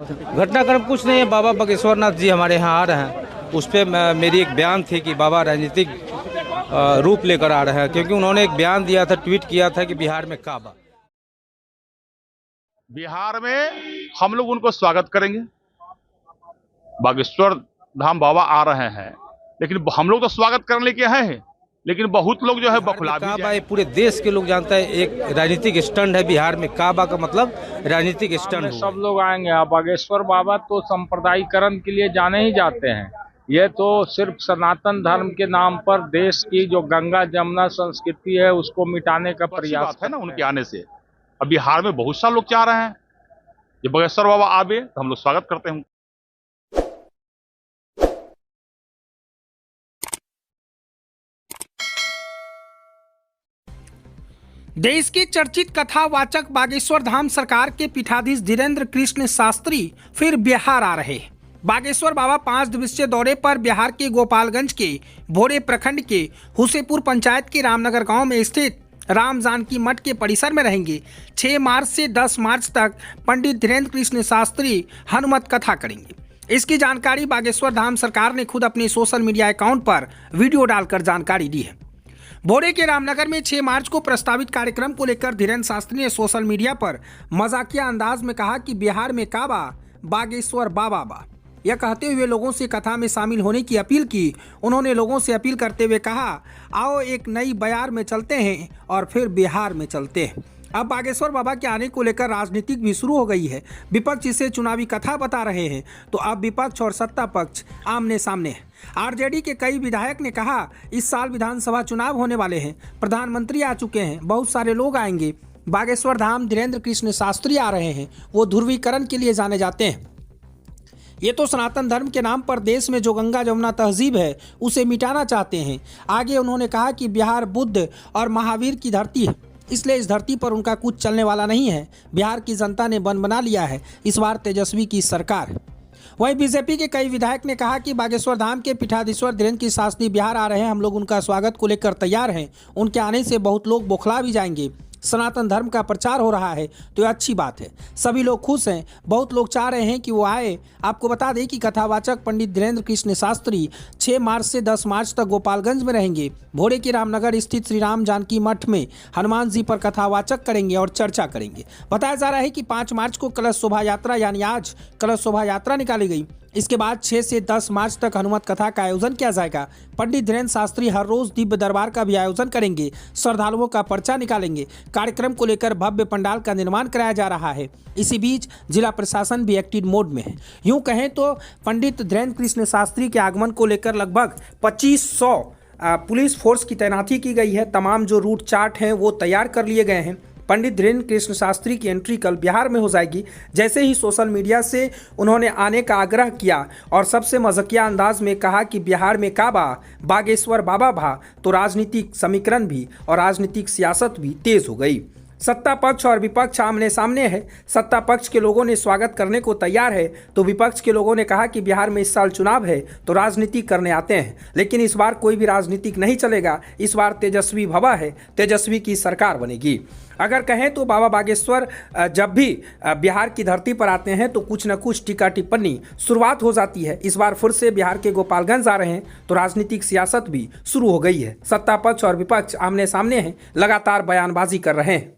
घटनाक्रम कुछ नहीं है। बाबा बागेश्वर नाथ जी हमारे यहाँ आ रहे हैं, उस पर मेरी एक बयान थी कि बाबा राजनीतिक रूप लेकर आ रहे हैं, क्योंकि उन्होंने एक बयान दिया था, ट्वीट किया था कि बिहार में काबा। बिहार में हम लोग उनको स्वागत करेंगे। बागेश्वर धाम बाबा आ रहे हैं, लेकिन हम लोग तो स्वागत करने के हैं, लेकिन बहुत लोग जो है बखुला भी काबा पूरे देश के लोग जानते हैं, एक राजनीतिक स्टंट है। बिहार में काबा का मतलब राजनीतिक स्टंट। सब लोग आएंगे। आप बागेश्वर बाबा तो सांप्रदायिकरण के लिए जाने ही जाते हैं। ये तो सिर्फ सनातन धर्म के नाम पर देश की जो गंगा जमुना संस्कृति है उसको मिटाने का प्रयास है ना उनके आने से। अब बिहार में बहुत सारे लोग चाह रहे हैं कि बागेश्वर बाबा आवे, तो हम लोग स्वागत करते हैं। देश के चर्चित कथावाचक बागेश्वर धाम सरकार के पीठाधीश धीरेन्द्र कृष्ण शास्त्री फिर बिहार आ रहे। बागेश्वर बाबा 5 दिवसीय दौरे पर बिहार के गोपालगंज के भोरे प्रखंड के हुसेपुर पंचायत के रामनगर गांव में स्थित राम जानकी मठ के परिसर में रहेंगे। 6 मार्च से 10 मार्च तक पंडित धीरेन्द्र कृष्ण शास्त्री हनुमत कथा करेंगे। इसकी जानकारी बागेश्वर धाम सरकार ने खुद अपने सोशल मीडिया अकाउंट पर वीडियो डालकर जानकारी दी है। भोरे के रामनगर में 6 मार्च को प्रस्तावित कार्यक्रम को लेकर धीरेन्द्र शास्त्री ने सोशल मीडिया पर मजाकिया अंदाज में कहा कि बिहार में काबा बागेश्वर बाबा बा। यह कहते हुए लोगों से कथा में शामिल होने की अपील की। उन्होंने लोगों से अपील करते हुए कहा, आओ एक नई बयार में चलते हैं और फिर बिहार में चलते हैं। अब बागेश्वर बाबा के आने को लेकर राजनीतिक भी शुरू हो गई है। विपक्ष इसे चुनावी कथा बता रहे हैं, तो अब विपक्ष और सत्ता पक्ष आमने सामने है। आरजेडी के कई विधायक ने कहा, इस साल विधानसभा चुनाव होने वाले हैं, प्रधानमंत्री आ चुके हैं, बहुत सारे लोग आएंगे। बागेश्वर धाम धीरेन्द्र कृष्ण शास्त्री आ रहे हैं, वो ध्रुवीकरण के लिए जाने जाते हैं। ये तो सनातन धर्म के नाम पर देश में जो गंगा जमुना तहजीब है उसे मिटाना चाहते हैं। आगे उन्होंने कहा कि बिहार बुद्ध और महावीर की धरती है, इसलिए इस धरती पर उनका कुछ चलने वाला नहीं है। बिहार की जनता ने बन बना लिया है, इस बार तेजस्वी की सरकार है। वहीं बीजेपी के कई विधायक ने कहा कि बागेश्वर धाम के पीठाधीश्वर धीरेन्द्र कृष्ण शास्त्री बिहार आ रहे हैं, हम लोग उनका स्वागत को लेकर तैयार हैं। उनके आने से बहुत लोग बौखला भी जाएंगे। सनातन धर्म का प्रचार हो रहा है तो यह अच्छी बात है, सभी लोग खुश हैं, बहुत लोग चाह रहे हैं कि वो आए। आपको बता दें कि कथावाचक पंडित धीरेन्द्र कृष्ण शास्त्री 6 मार्च से 10 मार्च तक गोपालगंज में रहेंगे। भोरे के रामनगर स्थित श्री राम जानकी मठ में हनुमान जी पर कथावाचक करेंगे और चर्चा करेंगे। बताया जा रहा है कि 5 मार्च को कलश शोभा यात्रा यानी आज कलश शोभा यात्रा निकाली गई। इसके बाद 6 से 10 मार्च तक हनुमत कथा का आयोजन किया जाएगा। पंडित धीरेन्द्र शास्त्री हर रोज दिव्य दरबार का भी आयोजन करेंगे, श्रद्धालुओं का पर्चा निकालेंगे। कार्यक्रम को लेकर भव्य पंडाल का निर्माण कराया जा रहा है। इसी बीच जिला प्रशासन भी एक्टिव मोड में है। यूं कहें तो पंडित धीरेन्द्र कृष्ण शास्त्री के आगमन को लेकर लगभग 2500 पुलिस फोर्स की तैनाती की गई है। तमाम जो रूट चार्ट हैं वो तैयार कर लिए गए हैं। पंडित धीरेन्द्र कृष्ण शास्त्री की एंट्री कल बिहार में हो जाएगी। जैसे ही सोशल मीडिया से उन्होंने आने का आग्रह किया और सबसे मजाकिया अंदाज में कहा कि बिहार में काबा बागेश्वर बाबा भा, तो राजनीतिक समीकरण भी और राजनीतिक सियासत भी तेज हो गई। सत्ता पक्ष और विपक्ष आमने सामने है। सत्ता पक्ष के लोगों ने स्वागत करने को तैयार है, तो विपक्ष के लोगों ने कहा कि बिहार में इस साल चुनाव है तो राजनीति करने आते हैं, लेकिन इस बार कोई भी राजनीतिक नहीं चलेगा। इस बार तेजस्वी भवा है, तेजस्वी की सरकार बनेगी। अगर कहें तो बाबा बागेश्वर जब भी बिहार की धरती पर आते हैं तो कुछ न कुछ टीका टिप्पणी शुरुआत हो जाती है। इस बार फिर से बिहार के गोपालगंज आ रहे हैं तो राजनीतिक सियासत भी शुरू हो गई है। सत्ता पक्ष और विपक्ष आमने सामने हैं, लगातार बयानबाजी कर रहे हैं।